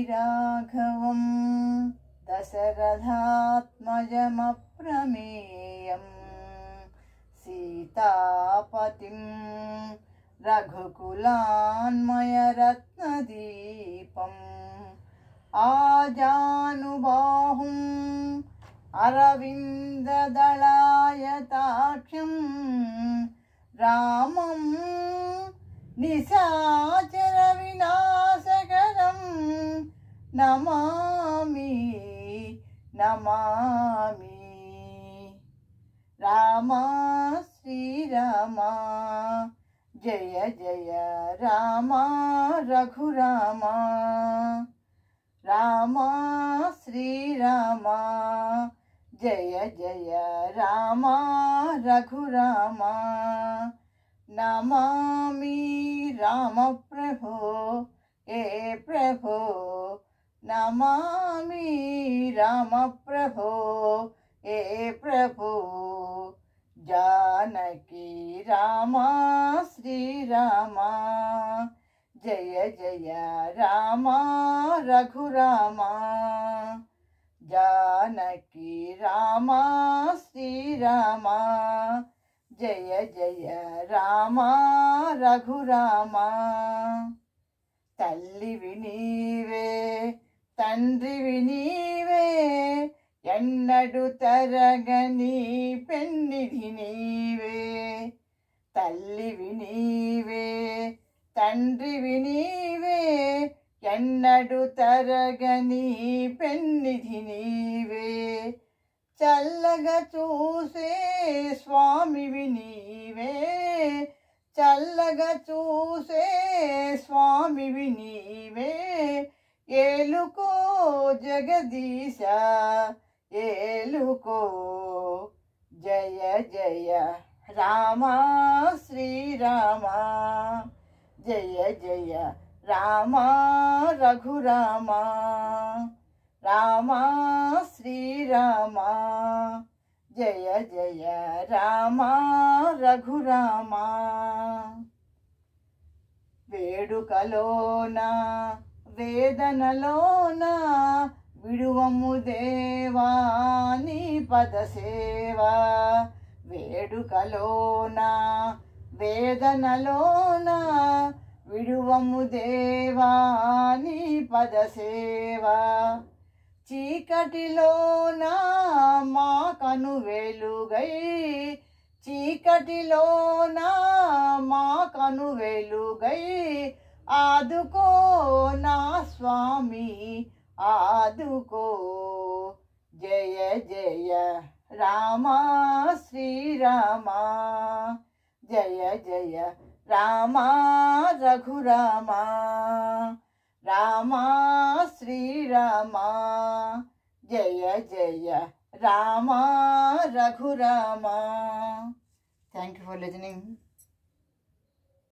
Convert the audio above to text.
రాఘవం దశరథాత్మజమప్రమేయం సీతాపతిం రఘుకులాన్మయరత్నదీపం ఆజానుబాహుం అరవిందదళాయతాక్షం రామం నిశాచర వినాశకరం నమామి నమామి. రామ శ్రీరామ జయ జయ రామ రఘురామ. రామ శ్రీరామ జయ జయ రామ రఘురామ. నమామి రామ ప్రభో ఏ ప్రభో నమామి రామ ప్రభో ఏ ప్రభో. జానకి రామ శ్రీరామ జయ జయ రామ రఘురామ. జానకి రామ శ్రీరామ జయ జయ రామ రఘురామ. తల్లివి నీవే తండ్రివి నీవే ఎన్నడు తరగని పెన్నిధి నీవే. తల్లివి నీవే తండ్రివి నీవే ఎన్నడు తరగని పెన్నిధి నీవే. చల్లగా చూసే స్వామివి నీవే. చల్లగా చూసే స్వామివి నీవే. ఏలుకో జగదీశ ఏలుకో. జయ జయ రామ శ్రీరామ జయ జయ రామ రఘురామ. రామ శ్రీరామ జయ జయ రామ రఘురామ. వేడుకలోన వేదనలోన విడువము దేవా నీ పదసేవా. వేడుకలోన వేదనలోన విడువము దేవా నీ పదసేవా. చీకటిలోన మా కను వెలుగై. చీకటిలోన మా కను వెలుగై. ఆదుకో నా స్వామి ఆదుకో. జయ జయ రామ శ్రీరామ జయ జయ రామ రఘురామ. రామ శ్రీరామ జయ జయ Rama Raghurama. Thank you for listening.